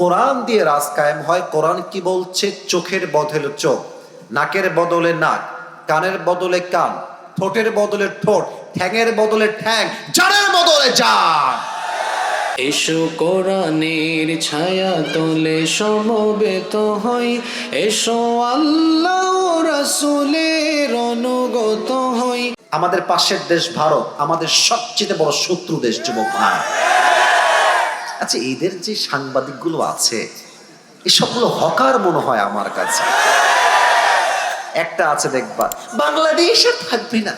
কোরআন দিয়ে রাজ কায়েম হয়। কোরআন কি বলছে? চোখের বদলে চোখ, নাকের বদলে নাক, কানের বদলে কান, ঠোঁটের বদলে ঠোঁট, ঠ্যাঙের বদলে ঠ্যাং, জানের বদলে জান। এসো কোরআনের ছায়া তলে সমবেত হই, এসো আল্লাহ রাসূলের অনুগত হই। আমাদের পাশের দেশ ভারত আমাদের সবচেয়ে বড় শত্রু দেশ, যুবক ভাই। আচ্ছা, এদের যে সাংবাদিকগুলো আছে এসবগুলো হকার মনে হয় আমার কাছে। একটা আছে দেখবা, বাংলাদেশ আর থাকবে না।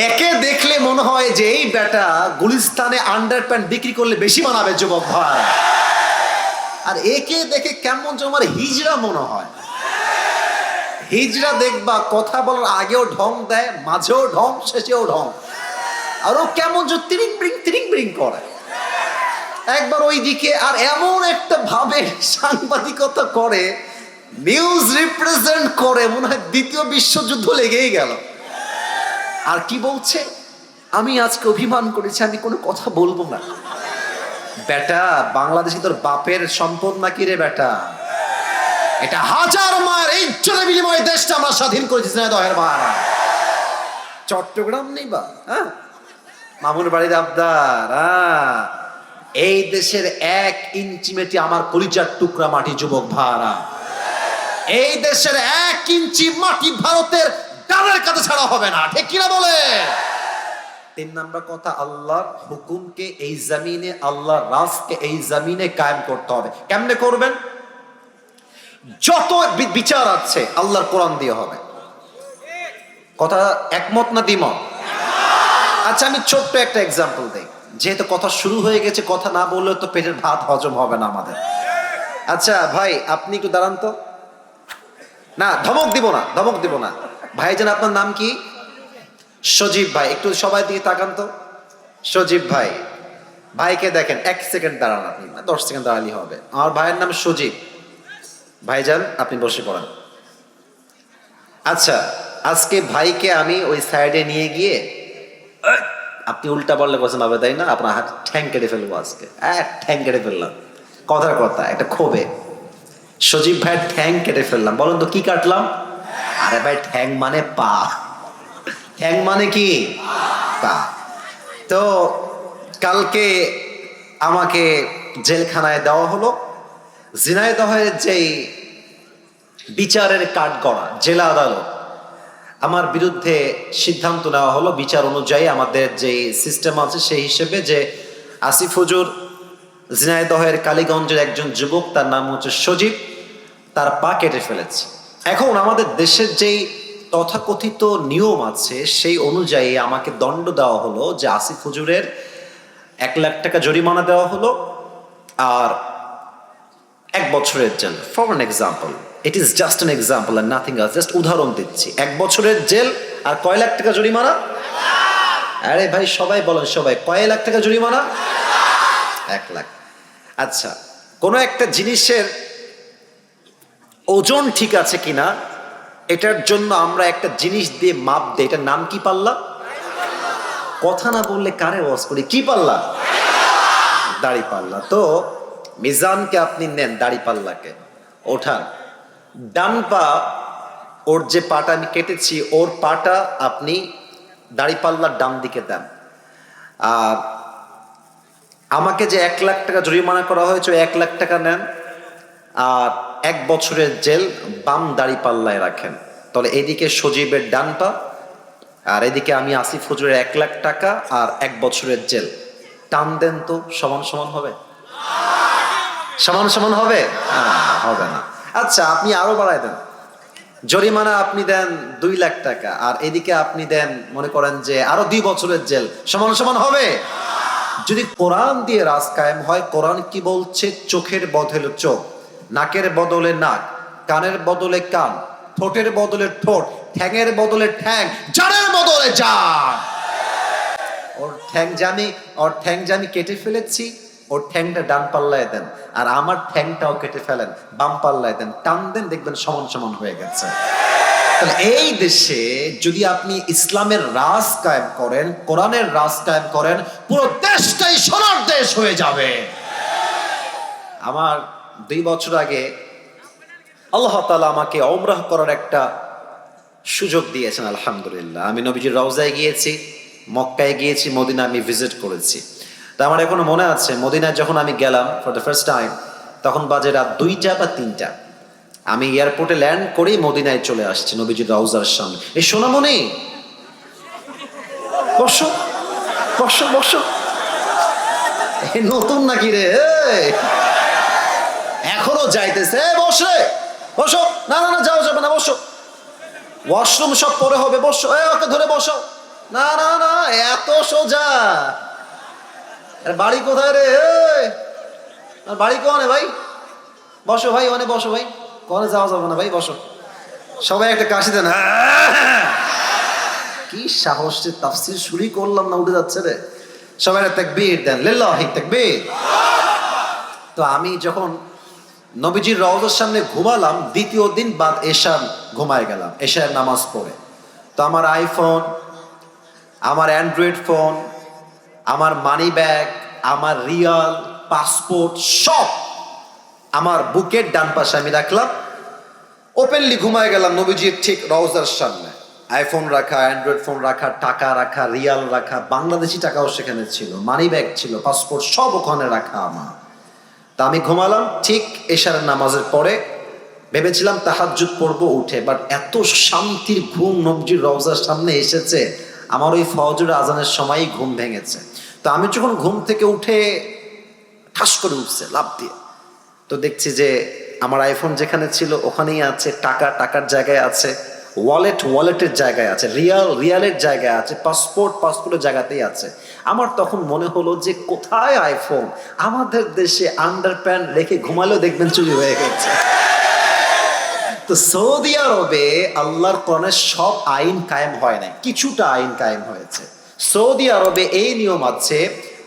একে দেখলে মনে হয় যে এই বেটা গুলিস্তানে আন্ডারপ্যান্ট বিক্রি করলে বেশি মানাবে, যুবক ভাই। আর একে দেখে কেমন যেন আমার হিজড়া মনে হয়। হিজড়া দেখবা কথা বলার আগেও ঢং দেয়, মাঝেও ঢং, শেষেও ঢং। আর ও কেমন যে তিরিং বিরিং করে একবার ওইদিকে, আর এমন একটা ভাবে সাংবাদিকতা করে, নিউজ রিপ্রেজেন্ট করে, মনে হয় দ্বিতীয় বিশ্বযুদ্ধ লেগেই গেল। আর কি বলছে? আমি আজকে অভিমান করেছি, আমি কোনো কথা বলবো না। বেটা, বাংলাদেশে তোর বাপের সম্পদ নাকি রে বেটা? এটা হাজার মায়ের ইজ্জতের বিনিময়ে দেশটা আমরা স্বাধীন করেছি। দহের মারা চট্টগ্রাম নেই বা মামুর বাড়ির আবদার। এই দেশের 1 ইঞ্চি মাটি আমার কলিজার টুকরা মাটি, যুবক ভাড়া। এই দেশের 1 ইঞ্চি মাটি ভারতের ডালের কাছে ছাড়া হবে না, ঠিক কিনা বলে? 3 নাম্বার কথা, আল্লাহর হুকুমকে এই জমিনে, আল্লাহর রাজকে এই জমিনে কায়েম করতে হবে। কেমনে করবেন? যত বিচার আছে আল্লাহর কোরআন দিয়ে হবে। কথা একমত না দ্বিমত? আচ্ছা, আমি ছোট্ট একটা এক্সাম্পল দেই, যেহেতু কথা শুরু হয়ে গেছে, কথা না বললে তো পেটের ভাত হজম হবে না আমাদের। আচ্ছা ভাই, আপনি একটু দাঁড়ান তো। না, ধমক দিব না। ভাইজান, আপনার নাম কি? সজীব ভাই। একটু সবাই দিকে তাকান তো। সজীব ভাই, ভাইকে দেখেন। 1 সেকেন্ড দাঁড়ান আপনি, 10 সেকেন্ড দাঁড়ালেই হবে। আমার ভাইয়ের নাম সজীব। ভাইজান, আপনি বসে পড়েন। আচ্ছা, আজকে ভাইকে আমি ওই সাইডে নিয়ে গিয়ে, আপনি উল্টা বললে কথা হবে তাই না? আপনার হাত ঠ্যাং কেটে ফেলবো আজকে। ঠ্যাং কেটে ফেললাম, কথার কথা, একটা ক্ষোভে সজীব ভাইয়ের ঠ্যাং কেটে ফেললাম। বলুন তো কি কাটলাম? আরে ভাই, ঠ্যাং মানে পা। ঠ্যাং মানে কি? পা। তো কালকে আমাকে জেলখানায় দেওয়া হলো। ঝিনাইদহের যেই বিচারের কাঠগড়া জেলা আদালত, আমার বিরুদ্ধে সিদ্ধান্ত নেওয়া হলো বিচার অনুযায়ী, আমাদের যে সিস্টেম আছে সেই হিসেবে, যে আসিফ হুজুর ঝিনাইদহের কালীগঞ্জের একজন যুবক, তার নাম হচ্ছে সজীব, তার পা কেটে ফেলেছে। এখন আমাদের দেশের যেই তথাকথিত নিয়ম আছে সেই অনুযায়ী আমাকে দণ্ড দেওয়া হলো, যে আসিফ হুজুরের 1 লাখ টাকা জরিমানা দেওয়া হলো, আর 1 বছরের জেল। For an example, it is just an example আর নাথিং এলস, জাস্ট উদাহরণ দিচ্ছি। 1 বছরের জেল আর কয় লাখ টাকা জরিমানা? আরে ভাই, সবাই বলেন, সবাই কয় লাখ টাকা জরিমানা? 1 লাখ। আচ্ছা, কোনো একটা জিনিসের ওজন ঠিক আছে কিনা এটার জন্য আমরা একটা জিনিস দিয়ে মাপ দিই, এটার নাম কি? পাল্লা। কথা না বললে কারে ওয়াজ করি? কি পাল্লা? দাড়ি পাল্লা। তো মিজানকে আপনি নেন, দাড়ি পাল্লাকে ওঠান, ডান পা, ওর যে পাটা আমি কেটেছি ওর পাটা আপনি দাড়ি পাল্লার ডান দিকে দেন। আর আমাকে যে 1 লাখ টাকা জরিমানা করা হয়েছে, 1 লাখ টাকা নেন, আর 1 বছরের জেল বাম দাড়ি পাল্লায় রাখেন। তাহলে এদিকে সজীবের ডান পা, আর এদিকে আমি আসিফ হুজুরের 1 লাখ টাকা আর 1 বছরের জেল। টান দেন তো, সমান সমান হবে? সমান সমান হবে? হবে না। আচ্ছা, আপনি আরো বাড়ায় দেন, জরিমানা আপনি দেন 2 লাখ টাকা, আর এদিকে আপনি দেন মনে করেন যে আরো 2 বছরের জেল। সমান সমান হবে? যদি কোরআন দিয়ে রাজ কায়েম হয়, কোরআন কি বলছে? চোখের বদলে চোখ, নাকের বদলে নাক, কানের বদলে কান, ঠোঁটের বদলে ঠোঁট, ঠ্যাঙের বদলে ঠ্যাং, জানের বদলে জান। ওর ঠ্যাং জানি কেটে ফেলেছি, ওর ঠ্যাংটা ডান পাল্লায় দেন, আর আমার ঠ্যাংটাও কেটে ফেলেন, বাম পাল্লায় দেন, টান দেন, দেখবেন সমান সমান হয়ে গেছে। তাহলে এই দেশে যদি আপনি ইসলামের রাজ কায়েম করেন, কোরআনের রাজ কায়েম করেন, পুরো দেশটাই সোনার দেশ হয়ে যাবে। আমার 2 বছর আগে আল্লাহ তাআলা আমাকে উমরাহ করার একটা সুযোগ দিয়েছেন, আলহামদুলিল্লাহ। আমি নবীজির রওজায় গিয়েছি, মক্কায় গিয়েছি, মদিনা আমি ভিজিট করেছি। তা আমার এখনো মনে আছে, মদিনায় যখন আমি গেলাম ফর দ্য ফার্স্ট টাইম, তখন বাজে রাত 2টা বা 3টা। আমি এয়ারপোর্টে ল্যান্ড করেই মদিনায় চলে আসছি নবীজির রওজার সামনে। এই সোনামণি, বসো বসো বসো। এ নতুন নাকি রে? এখনো যাইতেছে? বসে বসো। না না না, যাও, যাবে না, বসো। ওয়াশরুম সব পরে হবে, বসো। ওকে ধরে বসো। না না না, এত সোজা? বাড়ি কোথায় রে? বাড়ি কোনে ভাই? বসো ভাই, ওনে বসো ভাই। কোনে যাওয়া যাবে না ভাই, বসো। সবাই একটা কাশি দেন। কি সাহস রে, তাফসীর শুরু করলাম না উঠে যাচ্ছে রে। সবাই তাকবীর দেন, লিল্লাহি তাকবীর। তো আমি যখন নবীজির রওজার সামনে ঘুমালাম, দ্বিতীয় দিন বাদ এশা ঘুমায় গেলাম, এশার নামাজ পড়ে। তো আমার আইফোন, আমার অ্যান্ড্রয়েড ফোন, আমার মানি ব্যাগ, আমার রিয়াল, পাসপোর্ট সব আমার বুকের ডান পাশে আমি রাখলাম। ওপেনলি ঘুমায় গেলাম নবীজির ঠিক রওজার সামনে। আইফোন রাখা, অ্যান্ড্রয়েড ফোন রাখা, টাকা রাখা, রিয়াল রাখা, বাংলাদেশি টাকাও সেখানে ছিল, মানি ব্যাগ ছিল, পাসপোর্ট সব ওখানে রাখা আমার। তা আমি ঘুমালাম ঠিক এশার নামাজের পরে। ভেবেছিলাম তাহাজ্জুদ পড়বো উঠে, বাট এত শান্তির ঘুম নবীজির রওজার সামনে এসেছে, আমার ওই ফজর আজানের সময়ই ঘুম ভেঙেছে। তো আমি যখন ঘুম থেকে উঠে ঠাস করে উঠছে লাফ দিয়ে, তো দেখছি যে আমার আইফোন যেখানে ছিল ওখানেই আছে, টাকা টাকার জায়গায় আছে, ওয়ালেট ওয়ালেটের জায়গায় আছে, রিয়াল রিয়ালের জায়গায় আছে, পাসপোর্ট পাসপোর্টের জায়গাতেই আছে। আমার তখন মনে হলো যে কোথায় আইফোন? আমাদের দেশে আন্ডারপ্যান্ট রেখে ঘুমালেও দেখবেন চুরি হয়ে গেছে। তো সৌদি আরবে আল্লাহর কোরআনের সব আইন কায়েম হয় নাই, কিছুটা আইন কায়েম হয়েছে। সৌদি আরবে এই নিয়ম আছে,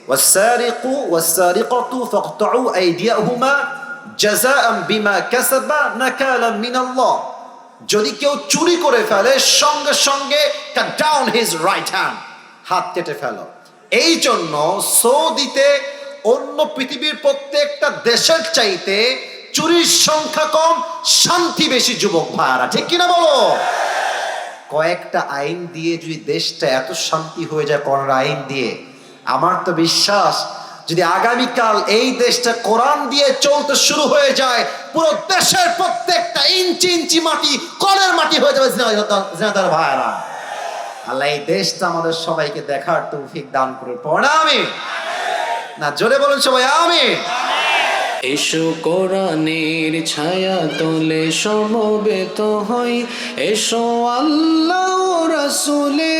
ওয়াসারিকু ওয়াসারিকাতু ফাকতাউ আইদিয়াহুমা জাযাআন বিমা কাসাবা নাকালাম মিনাল্লাহ। যদি কেউ চুরি করে ফেলে, সঙ্গে সঙ্গে cut down his right hand, হাত কেটে ফেলো। এই জন্য সৌদিতে অন্য পৃথিবীর প্রত্যেকটা দেশের চাইতে চুরির সংখ্যা কম, শান্তি বেশি। যুবক ভাইরা ঠিক কিনা বলো? কয়েকটা আইন দিয়ে যদি দেশটা এত শান্তি হয়ে যায়, কোরআন আইন দিয়ে, আমার তো বিশ্বাস যদি আগামীকাল এই দেশটা কোরআন দিয়ে চলতে শুরু হয়ে যায়, পুরো দেশের প্রত্যেকটা ইঞ্চি ইঞ্চি মাটি কোরআনের মাটি হয়ে যাবে। জিনাদার ভাইরা, আল্লাহ এই দেশটা আমাদের সবাইকে দেখার তৌফিক দান করে। পড়া আমি না, জোরে বলুন সবাই আমিন। এসো কোরআনের ছায়া তলে সমবেত হই, এসো আল্লাহ রাসূলের